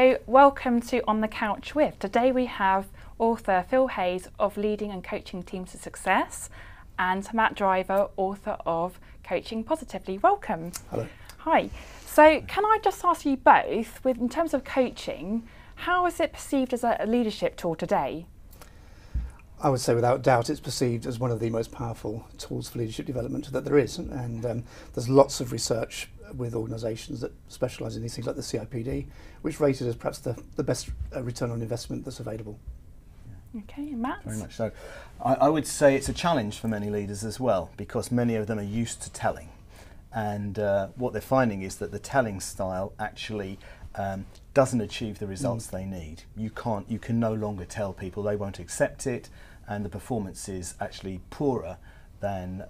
So welcome to On the Couch With. Today we have author Phil Hayes of Leading and Coaching Teams to Success and Matt Driver, author of Coaching Positively. Welcome. Hello. Hi. So can I just ask you both, in terms of coaching, how is it perceived as a leadership tool today? I would say without doubt it's perceived as one of the most powerful tools for leadership development that there is, and there's lots of research with organisations that specialise in these things like the CIPD, which rate it as perhaps the best return on investment that's available. Okay, Matt? Very much so. I would say it's a challenge for many leaders as well, because many of them are used to telling, and what they're finding is that the telling style actually doesn't achieve the results they need. You can no longer tell people, they won't accept it, and the performance is actually poorer than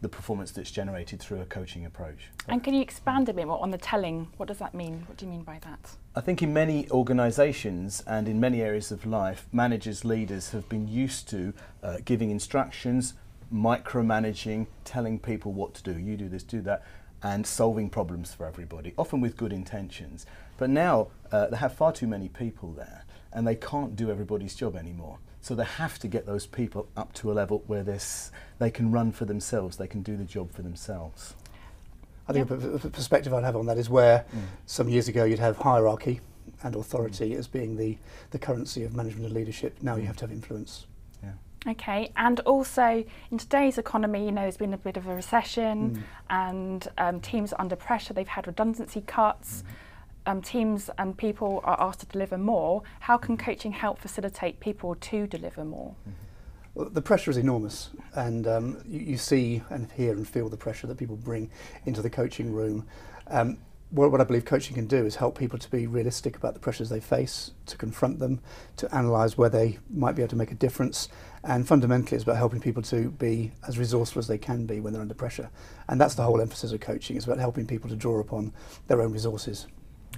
the performance that's generated through a coaching approach. And can you expand a bit more on the telling? What does that mean? What do you mean by that? I think in many organisations and in many areas of life, managers, leaders have been used to giving instructions, micromanaging, telling people what to do. You do this, do that, and solving problems for everybody, often with good intentions. But now they have far too many people there, and they can't do everybody's job anymore. So they have to get those people up to a level where they can run for themselves, they can do the job for themselves. I think a perspective I'd have on that is where some years ago you'd have hierarchy and authority as being the currency of management and leadership. Now you have to have influence. Okay, and also in today's economy, there's been a bit of a recession and teams are under pressure. They've had redundancy cuts. Teams and people are asked to deliver more. How can coaching help facilitate people to deliver more? Well, the pressure is enormous, and you see and hear and feel the pressure that people bring into the coaching room. What I believe coaching can do is help people to be realistic about the pressures they face, to confront them, to analyse where they might be able to make a difference, and fundamentally it's about helping people to be as resourceful as they can be when they're under pressure. And that's the whole emphasis of coaching, is about helping people to draw upon their own resources.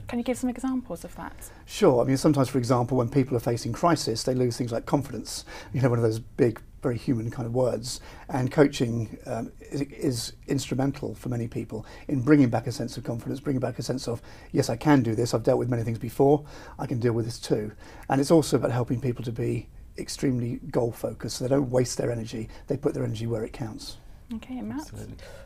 Can you give some examples of that? Sure. I mean, sometimes, for example, when people are facing crisis, they lose things like confidence. One of those big, very human kind of words. And coaching is instrumental for many people in bringing back a sense of confidence, bringing back a sense of, yes, I can do this. I've dealt with many things before. I can deal with this too. And it's also about helping people to be extremely goal-focused. So they don't waste their energy. They put their energy where it counts. Okay, and Matt?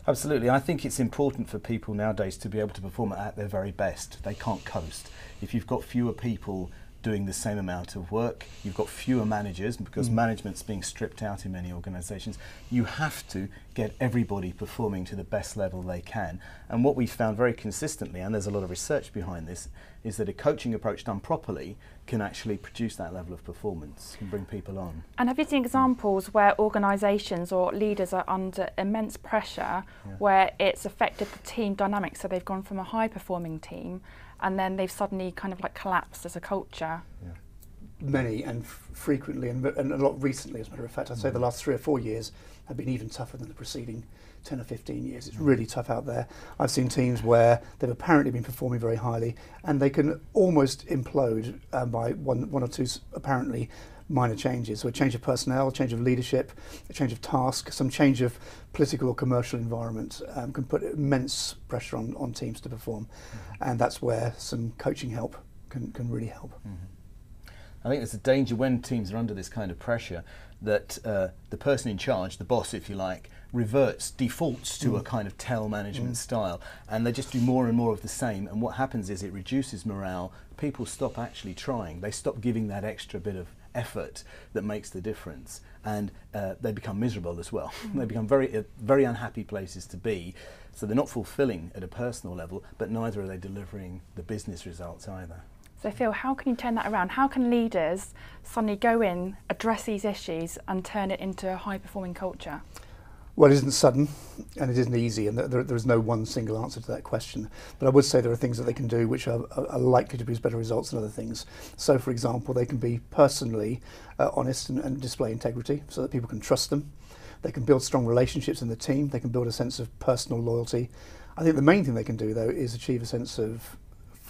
Absolutely. I think it's important for people nowadays to be able to perform at their very best. They can't coast. If you've got fewer people doing the same amount of work, you've got fewer managers, because management's being stripped out in many organisations, you have to get everybody performing to the best level they can. And what we've found very consistently, and there's a lot of research behind this, is that a coaching approach done properly can actually produce that level of performance, can bring people on. And have you seen examples where organisations or leaders are under immense pressure where it's affected the team dynamics, so they've gone from a high performing team and then they've suddenly kind of like collapsed as a culture? Many and frequently, and a lot recently, as a matter of fact. I'd say the last 3 or 4 years have been even tougher than the preceding 10 or 15 years. It's really tough out there. I've seen teams where they've apparently been performing very highly and they can almost implode by one or two apparently minor changes. So a change of personnel, a change of leadership, a change of task, some change of political or commercial environment can put immense pressure on teams to perform. And that's where some coaching help can really help. I think there's a danger when teams are under this kind of pressure that the person in charge, the boss if you like, defaults to a kind of tell management style, and they just do more and more of the same, and what happens is it reduces morale. People stop actually trying, they stop giving that extra bit of effort that makes the difference, and they become miserable as well. They become very unhappy places to be, so they're not fulfilling at a personal level, but neither are they delivering the business results either. So Phil, how can you turn that around? How can leaders suddenly go in, address these issues and turn it into a high performing culture? Well, it isn't sudden and it isn't easy, and there is no one single answer to that question. But I would say there are things that they can do which are likely to produce better results than other things. So, for example, they can be personally honest and display integrity so that people can trust them. They can build strong relationships in the team. They can build a sense of personal loyalty. I think the main thing they can do, though, is achieve a sense of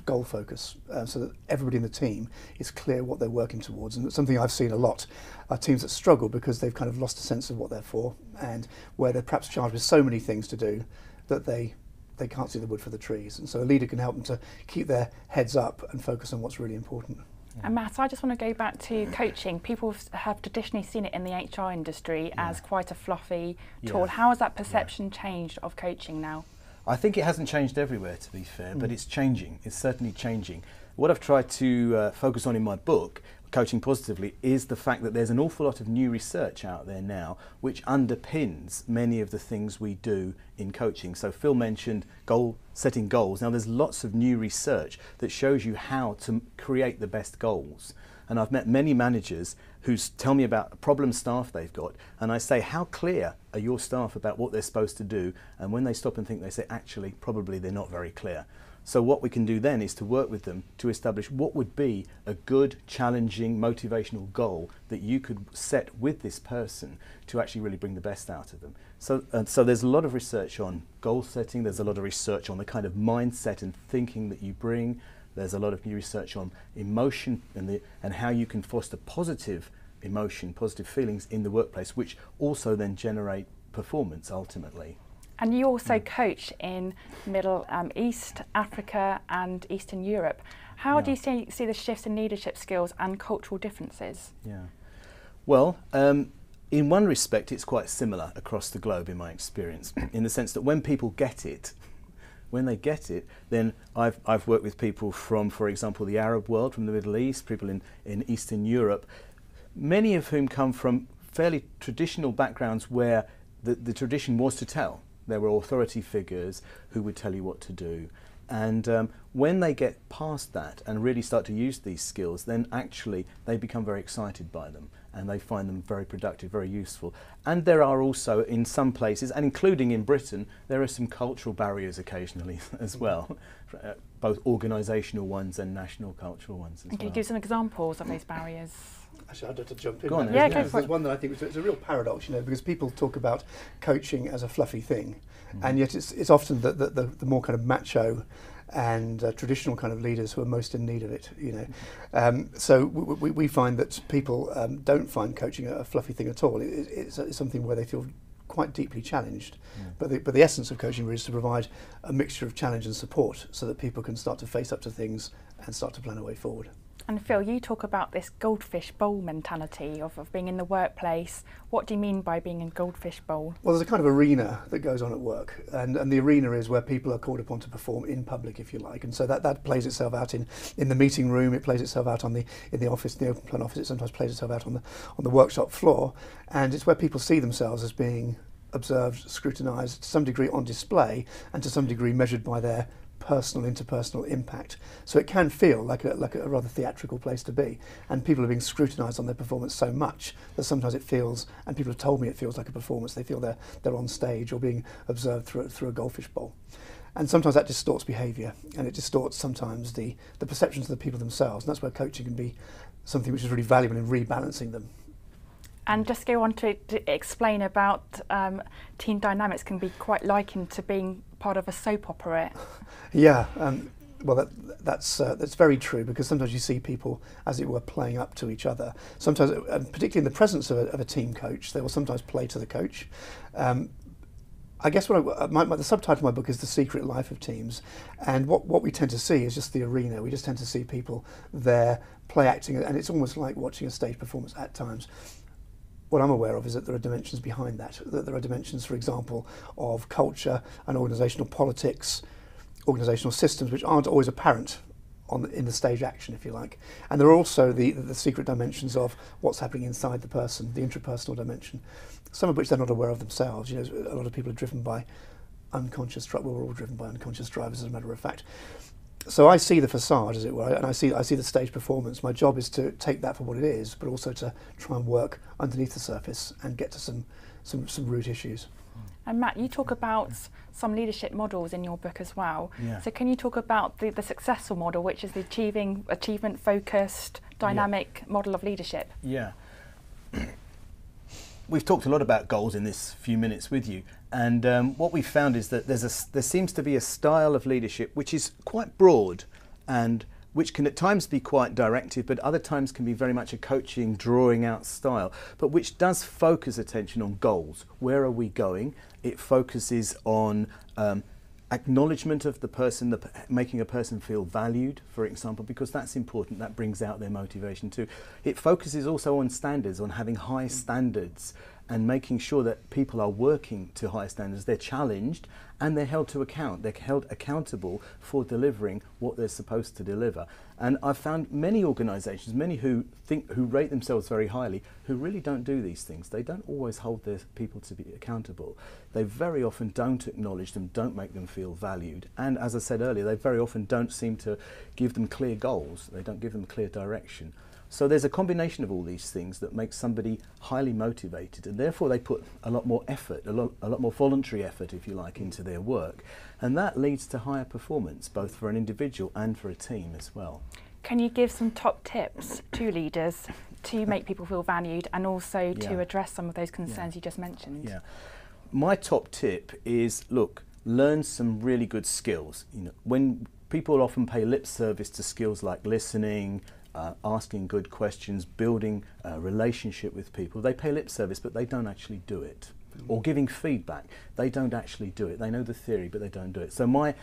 goal focus, so that everybody in the team is clear what they're working towards. And it's something I've seen a lot are teams that struggle because they've kind of lost a sense of what they're for, and where they're perhaps charged with so many things to do that they they can't see the wood for the trees. And so a leader can help them to keep their heads up and focus on what's really important. And Matt, I just want to go back to coaching. People have traditionally seen it in the HR industry as quite a fluffy tool. How has that perception changed of coaching now? I think it hasn't changed everywhere, to be fair, but it's changing. It's certainly changing. What I've tried to focus on in my book, Coaching Positively, is the fact that there's an awful lot of new research out there now which underpins many of the things we do in coaching. So Phil mentioned setting goals. Now there's lots of new research that shows you how to create the best goals. And I've met many managers who tell me about problem staff they've got, and I say, how clear are your staff about what they're supposed to do? And when they stop and think, they say, actually, probably they're not very clear. So what we can do then is to work with them to establish what would be a good, challenging, motivational goal that you could set with this person to actually really bring the best out of them. So there's a lot of research on goal setting, there's a lot of research on the kind of mindset and thinking that you bring, there's a lot of new research on emotion and how you can foster positive emotion, positive feelings in the workplace, which also then generate performance ultimately. And you also coach in Middle East, Africa and Eastern Europe. How do you see the shifts in leadership skills and cultural differences? Yeah. Well, in one respect it's quite similar across the globe in my experience, in the sense that when people get it, then I've worked with people from, for example, the Arab world, from the Middle East, people in Eastern Europe, many of whom come from fairly traditional backgrounds where the tradition was to tell. There were authority figures who would tell you what to do. And when they get past that and really start to use these skills, then actually they become very excited by them and they find them very productive, very useful. And there are also, in some places, and including in Britain, there are some cultural barriers occasionally as well, both organisational ones and national cultural ones as well. Can you give some examples of those barriers? Actually, I'd have to jump in. Go on, yeah, go for it. There's one that I think is a real paradox, because people talk about coaching as a fluffy thing, and yet it's often the more kind of macho and traditional kind of leaders who are most in need of it. So we find that people don't find coaching a fluffy thing at all. It's something where they feel quite deeply challenged. But the essence of coaching really is to provide a mixture of challenge and support so that people can start to face up to things and start to plan a way forward. And Phil, you talk about this goldfish bowl mentality of being in the workplace. What do you mean by being in goldfish bowl? Well, there's a kind of arena that goes on at work, and the arena is where people are called upon to perform in public, if you like. And so that plays itself out in the meeting room, it plays itself out in the office, the open plan office, it sometimes plays itself out on the workshop floor, and it's where people see themselves as being observed, scrutinised, to some degree on display, and to some degree measured by their personal, interpersonal impact. So it can feel like a rather theatrical place to be, and people are being scrutinised on their performance so much that sometimes it feels, and people have told me it feels like a performance, they feel they're on stage or being observed through a goldfish bowl. And sometimes that distorts behaviour, and it distorts sometimes the perceptions of the people themselves, and that's where coaching can be something which is really valuable in rebalancing them. And just go on to explain about team dynamics can be quite likened to being part of a soap opera. Yeah, well, that's very true, because sometimes you see people, as it were, playing up to each other. Sometimes, particularly in the presence of a team coach, they will sometimes play to the coach. I guess the subtitle of my book is The Secret Life of Teams, and what we tend to see is just the arena. We just tend to see people there play acting, and it's almost like watching a stage performance at times. What I'm aware of is that there are dimensions behind that there are dimensions, for example, of culture and organisational politics, organisational systems, which aren't always apparent in the stage action, if you like. And there are also the secret dimensions of what's happening inside the person, the intrapersonal dimension, some of which they're not aware of themselves. A lot of people are driven by unconscious drivers. We're all driven by unconscious drivers, as a matter of fact. So I see the facade, as it were, and I see the stage performance. My job is to take that for what it is, but also to try and work underneath the surface and get to some root issues. And Matt, you talk about some leadership models in your book as well. Yeah. So can you talk about the successful model, which is the achievement-focused, dynamic model of leadership? Yeah. We've talked a lot about goals in this few minutes with you, and what we've found is that there seems to be a style of leadership which is quite broad and which can at times be quite directive, but other times can be very much a coaching, drawing out style, but which does focus attention on goals. Where are we going? It focuses on acknowledgement of the person, making a person feel valued, for example, because that's important. That brings out their motivation too. It focuses also on standards, on having high standards and making sure that people are working to high standards. They're challenged and they're held to account. They're held accountable for delivering what they're supposed to deliver. And I've found many organisations, many who rate themselves very highly, who really don't do these things. They don't always hold their people to be accountable. They very often don't acknowledge them, don't make them feel valued. And as I said earlier, they very often don't seem to give them clear goals. They don't give them clear direction. So there's a combination of all these things that makes somebody highly motivated, and therefore they put a lot more effort, a lot more voluntary effort, if you like, into their work. And that leads to higher performance, both for an individual and for a team as well. Can you give some top tips to leaders to make people feel valued and also to address some of those concerns you just mentioned? Yeah. My top tip is, look, learn some really good skills. You know, when people often pay lip service to skills like listening, asking good questions, building a relationship with people, they pay lip service, but they don't actually do it. Or giving feedback, they don't actually do it. They know the theory, but they don't do it. So my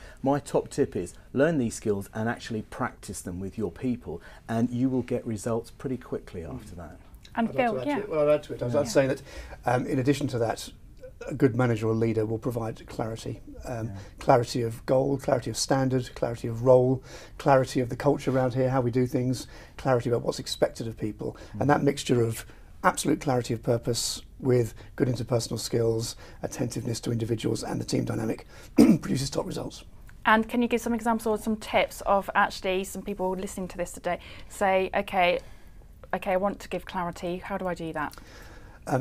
top tip is learn these skills and actually practice them with your people, and you will get results pretty quickly after that. And Phil, I'd add to it. I'd say that in addition to that, a good manager or leader will provide clarity. Clarity of goal, clarity of standard, clarity of role, clarity of the culture around here, how we do things, clarity about what's expected of people. And that mixture of absolute clarity of purpose with good interpersonal skills, attentiveness to individuals and the team dynamic produces top results. And can you give some examples or some tips of actually some people listening to this today say, okay, I want to give clarity, how do I do that?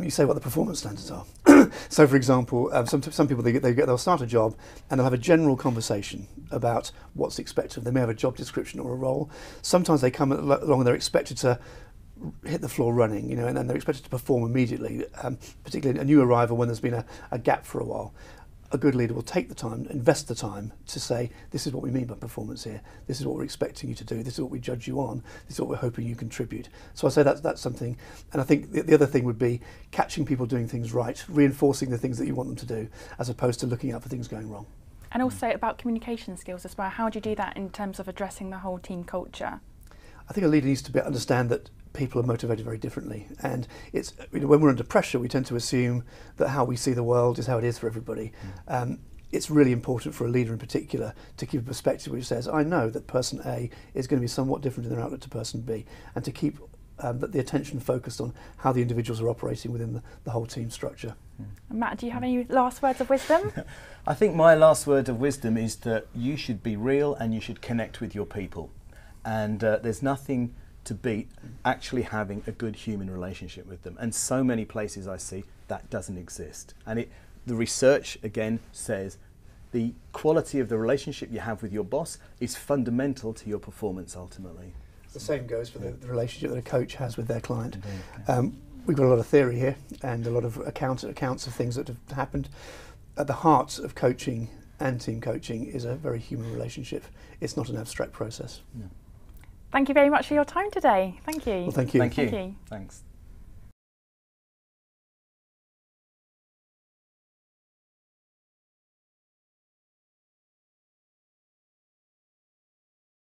You say what the performance standards are. So, for example, some people they'll start a job and they'll have a general conversation about what's expected of them. They may have a job description or a role. Sometimes they come along and they're expected to hit the floor running, you know, and then they're expected to perform immediately. Particularly a new arrival when there's been a gap for a while. A good leader will take the time, invest the time to say, this is what we mean by performance here. This is what we're expecting you to do. This is what we judge you on. This is what we're hoping you contribute. So I say that's something. And I think the other thing would be catching people doing things right, reinforcing the things that you want them to do, as opposed to looking out for things going wrong. And also about communication skills as well. How do you do that in terms of addressing the whole team culture? I think a leader needs to understand that people are motivated very differently, and it's, you know, when we're under pressure we tend to assume that how we see the world is how it is for everybody. It's really important for a leader in particular to keep a perspective which says, I know that person A is going to be somewhat different in their outlook to person B, and to keep the attention focused on how the individuals are operating within the whole team structure. Matt, do you have any last words of wisdom? I think my last word of wisdom is that you should be real and you should connect with your people, and there's nothing to beat actually having a good human relationship with them. And so many places I see that doesn't exist. And the research again says the quality of the relationship you have with your boss is fundamental to your performance ultimately. The same goes for the relationship that a coach has with their client. We've got a lot of theory here and a lot of accounts of things that have happened. At the heart of coaching and team coaching is a very human relationship. It's not an abstract process. Thank you very much for your time today. Thank you. Well, thank you. Thank you. Thanks.